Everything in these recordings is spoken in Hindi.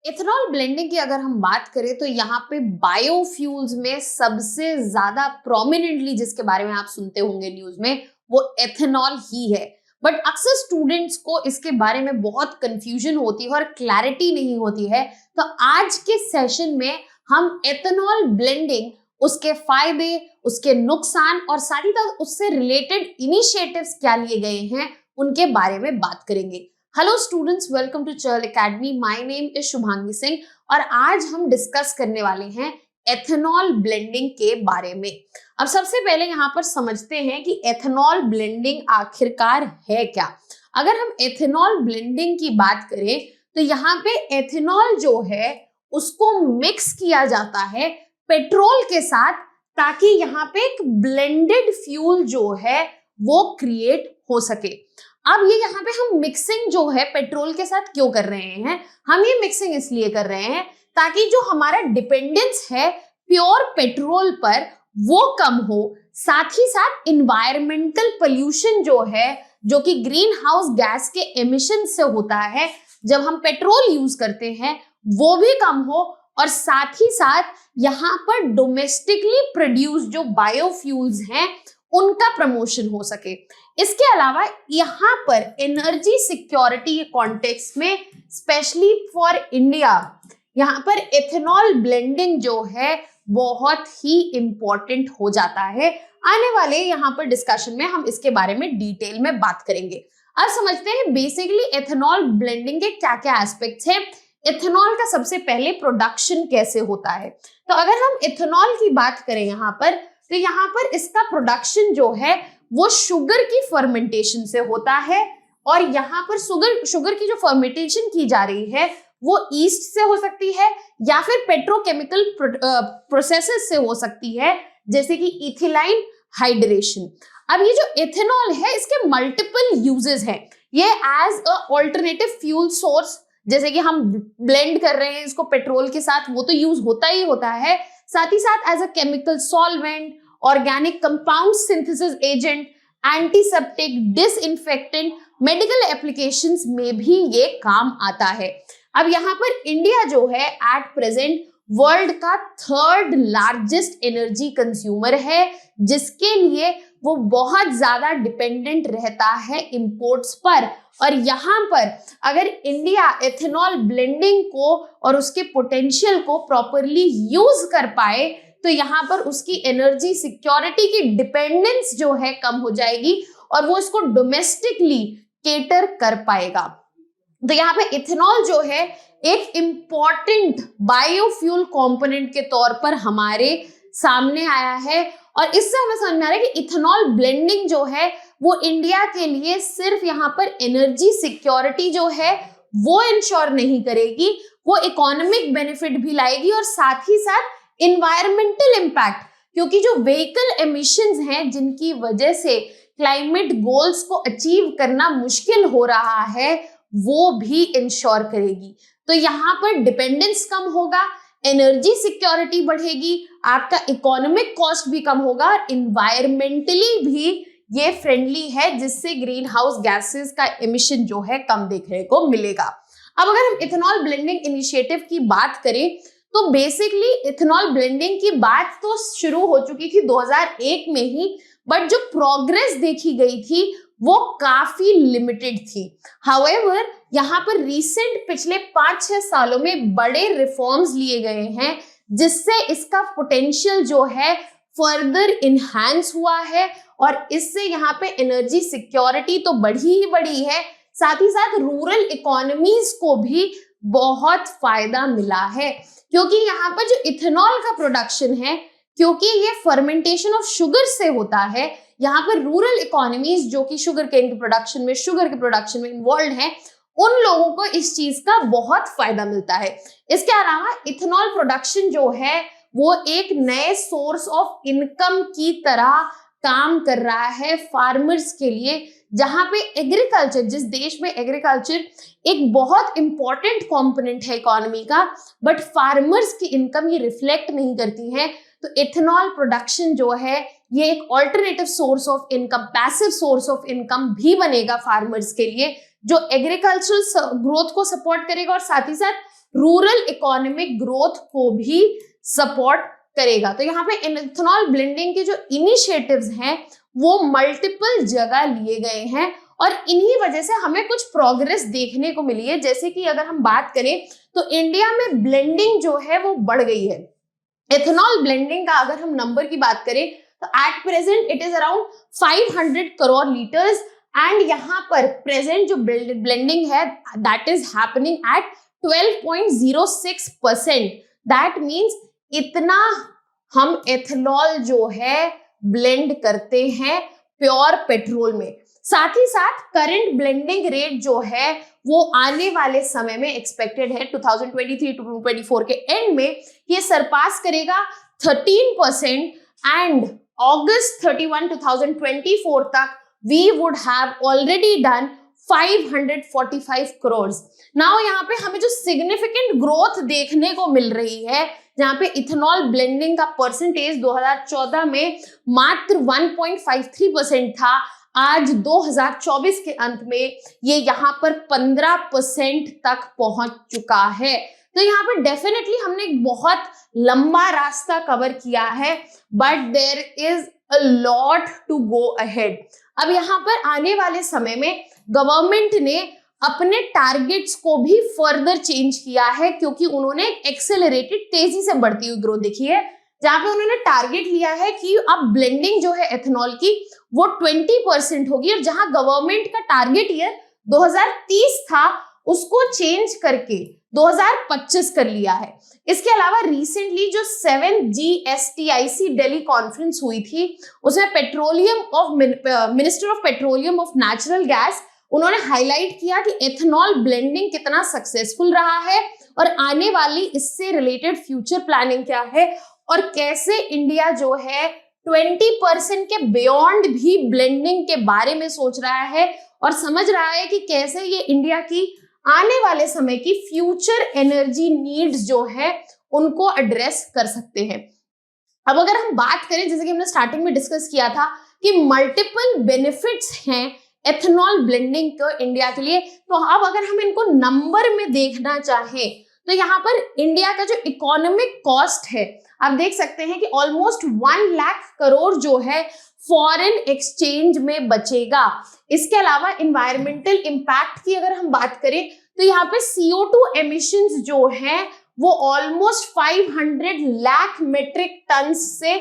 इथेनॉल ब्लेंडिंग की अगर हम बात करें तो यहाँ पे बायोफ्यूल्स में सबसे ज्यादा प्रोमिनेंटली जिसके बारे में आप सुनते होंगे न्यूज में वो एथेनॉल ही है। बट अक्सर स्टूडेंट्स को इसके बारे में बहुत कंफ्यूजन होती है और क्लैरिटी नहीं होती है। तो आज के सेशन में हम एथेनॉल ब्लेंडिंग, उसके फायदे, उसके नुकसान और साथ ही साथ उससे रिलेटेड इनिशिएटिव्स क्या लिए गए हैं उनके बारे में बात करेंगे। हेलो स्टूडेंट्स, वेलकम टू चर्ल academy. My name is Shubhangi Singh और आज हम डिस्कस करने वाले हैं एथेनॉल ब्लेंडिंग के बारे में। अब सबसे पहले यहाँ पर समझते हैं कि एथेनॉल ब्लेंडिंग आखिरकार है क्या। अगर हम एथेनॉल ब्लेंडिंग की बात करें तो यहाँ पे एथेनॉल जो है उसको मिक्स किया जाता है पेट्रोल के साथ, ताकि यहाँ पे एक ब्लेंडेड फ्यूल जो है वो क्रिएट हो सके। अब ये यहाँ पे हम मिक्सिंग जो है पेट्रोल के साथ क्यों कर रहे हैं? हम ये मिक्सिंग इसलिए कर रहे हैं ताकि जो हमारा डिपेंडेंस है प्योर पेट्रोल पर वो कम हो, साथ ही साथ इन्वायरमेंटल पोल्यूशन जो है, जो कि ग्रीन हाउस गैस के एमिशन से होता है जब हम पेट्रोल यूज करते हैं, वो भी कम हो और साथ ही साथ यहाँ पर डोमेस्टिकली प्रोड्यूस जो बायोफ्यूल्स हैं उनका प्रमोशन हो सके। इसके अलावा यहाँ पर एनर्जी सिक्योरिटी के कॉन्टेक्स्ट में स्पेशली फॉर इंडिया यहाँ पर एथेनॉल ब्लेंडिंग जो है बहुत ही इंपॉर्टेंट हो जाता है। आने वाले यहाँ पर डिस्कशन में हम इसके बारे में डिटेल में बात करेंगे। अब समझते हैं बेसिकली एथेनॉल ब्लेंडिंग के क्या क्या एस्पेक्ट्स हैं। एथेनॉल का सबसे पहले प्रोडक्शन कैसे होता है, तो अगर हम एथेनॉल की बात करें यहाँ पर, तो यहाँ पर इसका प्रोडक्शन जो है वो शुगर की फर्मेंटेशन से होता है। और यहाँ पर शुगर की जो फर्मेंटेशन की जा रही है वो ईस्ट से हो सकती है या फिर पेट्रोकेमिकल प्रोसेसेस से हो सकती है, जैसे कि इथिलाइन हाइड्रेशन। अब ये जो एथेनॉल है इसके मल्टीपल यूजेस हैं। ये as a alternative fuel source, जैसे कि हम ब्लेंड कर रहे हैं इसको पेट्रोल के साथ, वो तो यूज होता ही होता है। साथ ही साथ as a chemical solvent, organic compound synthesis agent, antiseptic, disinfectant, medical applications में भी ये काम आता है। अब यहाँ पर इंडिया जो है एट प्रेजेंट वर्ल्ड का थर्ड लार्जेस्ट एनर्जी कंज्यूमर है, जिसके लिए वो बहुत ज्यादा डिपेंडेंट रहता है इंपोर्ट्स पर। और यहाँ पर अगर इंडिया एथेनॉल ब्लेंडिंग को और उसके पोटेंशियल को प्रॉपरली यूज कर पाए तो यहाँ पर उसकी एनर्जी सिक्योरिटी की डिपेंडेंस जो है कम हो जाएगी और वो इसको डोमेस्टिकली केटर कर पाएगा। तो यहाँ पे इथेनॉल जो है एक इम्पॉर्टेंट बायोफ्यूल कंपोनेंट के तौर पर हमारे सामने आया है। और इससे हमें समझ में आ रहा है कि इथेनॉल ब्लेंडिंग जो है वो इंडिया के लिए सिर्फ यहाँ पर एनर्जी सिक्योरिटी जो है वो इंश्योर नहीं करेगी, वो इकोनॉमिक बेनिफिट भी लाएगी और साथ ही साथ इन्वायरमेंटल इम्पैक्ट, क्योंकि जो व्हीकल एमिशंस हैं जिनकी वजह से क्लाइमेट गोल्स को अचीव करना मुश्किल हो रहा है वो भी इंश्योर करेगी। तो यहाँ पर डिपेंडेंस कम होगा, एनर्जी सिक्योरिटी बढ़ेगी, आपका इकोनॉमिक कॉस्ट भी कम होगा और इन्वायरमेंटली भी ये फ्रेंडली है, जिससे ग्रीन हाउस गैसेस का एमिशन जो है कम देखने को मिलेगा। अब अगर हम इथेनॉल ब्लेंडिंग इनिशिएटिव की बात करें तो बेसिकली इथेनॉल ब्लेंडिंग की बात तो शुरू हो चुकी थी 2001 में ही, बट जो प्रोग्रेस देखी गई थी वो काफी लिमिटेड थी। हाउएवर यहाँ पर रिसेंट पिछले 5-6 सालों में बड़े रिफॉर्म्स लिए गए हैं, जिससे इसका पोटेंशियल जो है फर्दर इनहैंस हुआ है और इससे यहाँ पे एनर्जी सिक्योरिटी तो बढ़ी ही बढ़ी है, साथ ही साथ रूरल इकोनॉमीज को भी बहुत फायदा मिला है। क्योंकि यहाँ पर जो इथेनॉल का प्रोडक्शन है, क्योंकि ये फर्मेंटेशन ऑफ शुगर से होता है, यहाँ पर रूरल इकोनॉमीज जो कि शुगर के प्रोडक्शन में इन्वॉल्व हैं, उन लोगों को इस चीज का बहुत फायदा मिलता है। इसके अलावा इथेनॉल प्रोडक्शन जो है वो एक नए सोर्स ऑफ इनकम की तरह काम कर रहा है फार्मर्स के लिए, जहां पे एग्रीकल्चर, जिस देश में एग्रीकल्चर एक बहुत इंपॉर्टेंट कंपोनेंट है इकोनॉमी का, बट फार्मर्स की इनकम ये रिफ्लेक्ट नहीं करती है। तो इथेनॉल प्रोडक्शन जो है ये एक alternative source of income, passive source of income भी बनेगा फार्मर्स के लिए, जो एग्रीकल्चरल ग्रोथ को सपोर्ट करेगा और साथ ही साथ रूरल इकोनॉमिक ग्रोथ को भी सपोर्ट करेगा। तो यहाँ पे इथेनॉल ब्लेंडिंग के जो इनिशिएटिव्स हैं वो मल्टीपल जगह लिए गए हैं और इन्हीं वजह से हमें कुछ प्रोग्रेस देखने को मिली है। जैसे कि अगर हम बात करें तो इंडिया में ब्लेंडिंग जो है वो बढ़ गई है। इथेनॉल ब्लेंडिंग का अगर हम नंबर की बात करें तो at present it is around 500 crore litres and यहाँ पर प्रेजेंट जो ब्लेंडिंग है that is happening at 12.06%। That means इतना हम एथेनॉल जो है ब्लेंड करते हैं प्योर पेट्रोल में। साथ ही साथ करंट ब्लेंडिंग रेट जो है वो आने वाले समय में एक्सपेक्टेड है 2023 टू 24 के एंड में ये सरपास करेगा 13% एंड अगस्त 31 2024 तक we would have already done 545 crore. Now यहाँ पे हमें जो सिग्निफिकेंट ग्रोथ देखने को मिल रही है जहाँ पे इथेनॉल ब्लेंडिंग का परसेंटेज 2014 में मात्र 1.53% था, आज 2024 के अंत में ये यहाँ पर 15% तक पहुंच चुका है। तो यहाँ पर डेफिनेटली हमने एक बहुत लंबा रास्ता कवर किया है but there is a lot to go ahead. अब यहाँ पर आने वाले समय में गवर्नमेंट ने अपने टारगेट्स को भी फर्दर चेंज किया है क्योंकि उन्होंने एक्सेलरेटेड तेजी से बढ़ती हुई ग्रोथ देखी है जहां पे उन्होंने टारगेट लिया है कि अब ब्लेंडिंग जो है एथेनॉल की वो 20% होगी और जहां गवर्नमेंट का टारगेट ईयर 2030 था उसको चेंज करके 2025 कर लिया है। इसके अलावा रिसेंटली जो 7 GSTIC दिल्ली कॉन्फ्रेंस हुई थी उसमें minister of petroleum of natural gas उन्होंने हाईलाइट किया कि एथेनॉल ब्लेंडिंग कितना सक्सेसफुल रहा है और आने वाली इससे रिलेटेड फ्यूचर प्लानिंग क्या है और कैसे इंडिया जो है 20% के बियॉन्ड भी ब्लेंडिंग के बारे में सोच रहा है और समझ रहा है कि कैसे ये इंडिया की आने वाले समय की फ्यूचर एनर्जी नीड्स जो है उनको एड्रेस कर सकते हैं। अब अगर हम बात करें जैसे कि हमने स्टार्टिंग में डिस्कस किया था कि मल्टीपल बेनिफिट्स हैं एथेनॉल ब्लेंडिंग को इंडिया के लिए, तो अब अगर हम इनको नंबर में देखना चाहें तो यहाँ पर इंडिया का जो इकोनॉमिक कॉस्ट है आप देख सकते हैं कि ऑलमोस्ट 1 लाख करोड़ जो है फॉरेन एक्सचेंज में बचेगा। इसके अलावा इन्वायरमेंटल इम्पैक्ट की अगर हम बात करें तो यहाँ पे CO2 एमिशंस जो है वो ऑलमोस्ट 500 लाख मेट्रिक टन से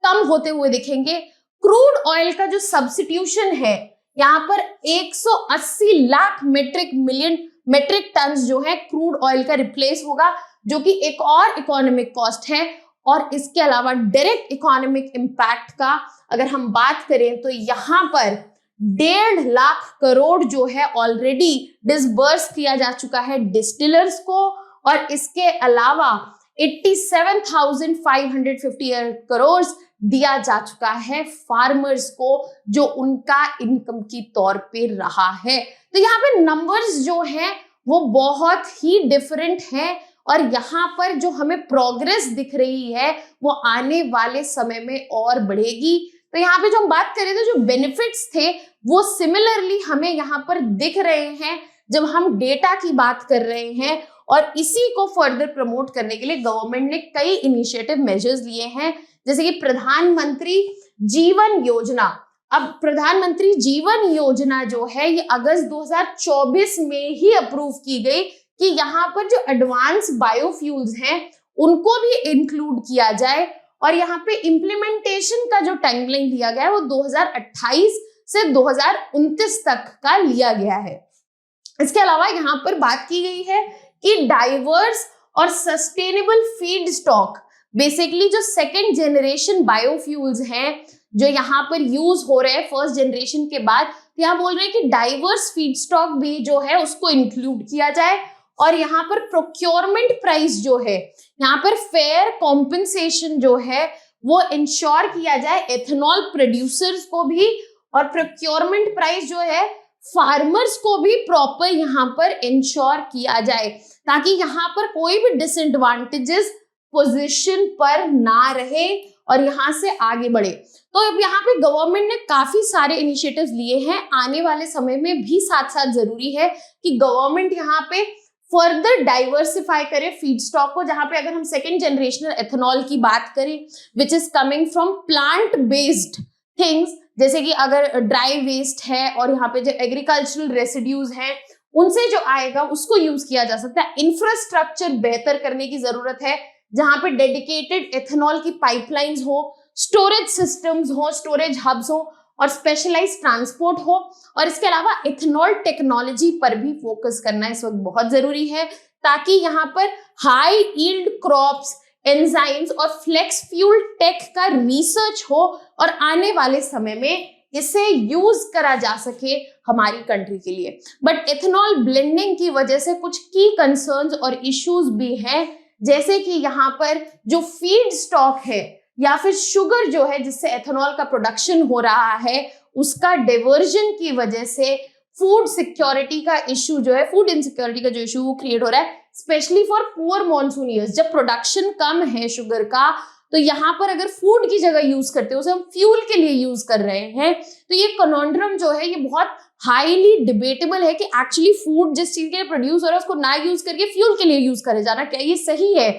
कम होते हुए दिखेंगे। क्रूड ऑयल का जो सब्स्टिट्यूशन है यहाँ पर 180 लाख मेट्रिक टन जो है क्रूड ऑयल का रिप्लेस होगा जो कि एक और इकोनॉमिक कॉस्ट है। और इसके अलावा डायरेक्ट इकोनॉमिक इम्पैक्ट का अगर हम बात करें तो यहाँ पर 1.5 लाख करोड़ जो है ऑलरेडी डिसबर्स किया जा चुका है डिस्टिलर्स को और इसके अलावा 87,550 करोड़ दिया जा चुका है फार्मर्स को जो उनका इनकम की तौर पे रहा है। तो यहाँ पे नंबर्स जो हैं वो बहुत ही डिफरेंट हैं और यहाँ पर जो हमें प्रोग्रेस दिख रही है वो आने वाले समय में और बढ़ेगी। तो यहाँ पे जो हम बात करें तो जो बेनिफिट्स थे वो सिमिलरली हमें यहाँ पर दिख रहे हैं जब हम डेटा की बात कर रहे हैं और इसी को फर्दर प्रमोट करने के लिए गवर्नमेंट ने कई इनिशिएटिव मेजर्स लिए हैं जैसे कि प्रधानमंत्री जीवन योजना। अब प्रधानमंत्री जीवन योजना जो है ये अगस्त 2024 में ही अप्रूव की गई कि यहाँ पर जो एडवांस बायोफ्यूल्स हैं उनको भी इंक्लूड किया जाए और यहाँ पे इम्प्लीमेंटेशन का जो टाइमलाइन लिया गया है वो 2028 से 2029 तक का लिया गया है। इसके अलावा यहाँ पर बात की गई है कि डाइवर्स और सस्टेनेबल फीड स्टॉक बेसिकली जो सेकेंड जनरेशन बायोफ्यूल्स हैं जो यहाँ पर यूज हो रहे हैं फर्स्ट जनरेशन के बाद, तो यहाँ बोल रहे हैं कि डाइवर्स फीड स्टॉक भी जो है उसको इंक्लूड किया जाए और यहाँ पर प्रोक्योरमेंट प्राइस जो है यहाँ पर फेयर कॉम्पेंसेशन जो है वो इंश्योर किया जाए एथेनॉल प्रोड्यूसर्स को भी और प्रोक्योरमेंट प्राइस जो है फार्मर्स को भी प्रॉपर यहाँ पर इंश्योर किया जाए ताकि यहाँ पर कोई भी डिसएडवांटेजेस पोजीशन पर ना रहे और यहाँ से आगे बढ़े। तो अब यहाँ पे गवर्नमेंट ने काफी सारे इनिशिएटिव्स लिए हैं। आने वाले समय में भी साथ साथ जरूरी है कि गवर्नमेंट यहाँ पे फर्दर डाइवर्सिफाई करें फीड स्टॉक को, जहां पे अगर हम सेकेंड जनरेशनल एथेनॉल की बात करें which is coming from plant based things, जैसे कि अगर ड्राई वेस्ट है और यहाँ पे जो एग्रीकल्चरल रेसिड्यूज हैं उनसे जो आएगा उसको यूज किया जा सकता है। इंफ्रास्ट्रक्चर बेहतर करने की जरूरत है, जहां पे डेडिकेटेड एथेनॉल की पाइपलाइंस हो, स्टोरेज सिस्टम्स हो, स्टोरेज हब्स हो और स्पेशलाइज्ड ट्रांसपोर्ट हो। और इसके अलावा एथेनॉल टेक्नोलॉजी पर भी फोकस करना इस वक्त बहुत जरूरी है, ताकि यहाँ पर हाई यील्ड क्रॉप्स, एंजाइम्स और फ्लेक्स फ्यूल टेक का रिसर्च हो और आने वाले समय में इसे यूज करा जा सके हमारी कंट्री के लिए। बट एथेनॉल ब्लेंडिंग की वजह से कुछ की कंसर्न्स और इश्यूज भी हैं, जैसे कि यहाँ पर जो फीड स्टॉक है या फिर शुगर जो है जिससे एथेनॉल का प्रोडक्शन हो रहा है, उसका डाइवर्जन की वजह से फूड सिक्योरिटी का इशू जो है, फूड इनसिक्योरिटी का जो इशू वो क्रिएट हो रहा है, specially for poor monsoon years. जब प्रोडक्शन कम है शुगर का, तो यहाँ पर अगर फूड की जगह यूज करते हैं, उसे हम फ्यूल के लिए यूज कर रहे हैं, तो ये कॉन्ड्रम जो है ये बहुत हाईली डिबेटेबल है कि एक्चुअली फूड जिस चीज के लिए प्रोड्यूस हो रहा है उसको ना यूज करके फ्यूल के लिए यूज करे जाना, क्या ये सही है?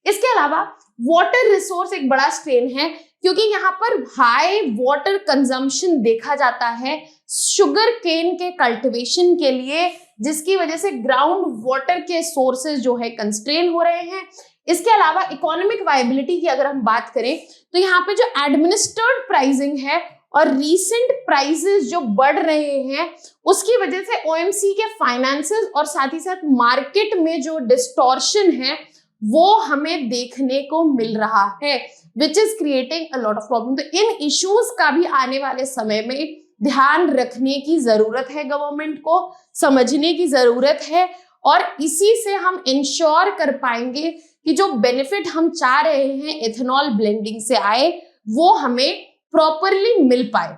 इसके अलावा वाटर रिसोर्स एक बड़ा स्ट्रेन है, क्योंकि यहाँ पर हाई वाटर कंजम्पशन देखा जाता है शुगर केन के कल्टीवेशन के लिए, जिसकी वजह से ग्राउंड वाटर के सोर्सेज जो है कंस्ट्रेन हो रहे हैं। इसके अलावा इकोनॉमिक वायबिलिटी की अगर हम बात करें तो यहाँ पे जो एडमिनिस्टर्ड प्राइसिंग है और रीसेंट प्राइसेस जो बढ़ रहे हैं, उसकी वजह से ओएमसी के फाइनेंसेस और साथ ही साथ मार्केट में जो डिस्टॉर्शन है वो हमें देखने को मिल रहा है, which is creating a lot of problem. तो इन इश्यूज का भी आने वाले समय में ध्यान रखने की जरूरत है, गवर्नमेंट को समझने की जरूरत है, और इसी से हम इंश्योर कर पाएंगे कि जो बेनिफिट हम चाह रहे हैं एथेनॉल ब्लेंडिंग से आए वो हमें प्रॉपरली मिल पाए।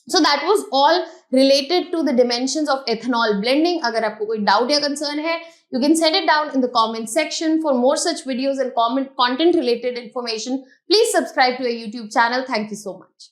So that was all related to the dimensions of ethanol blending. अगर आपको कोई डाउट या कंसर्न है, you can send it down in the comment section. For more such videos and content related information, please subscribe to our YouTube channel. Thank you so much.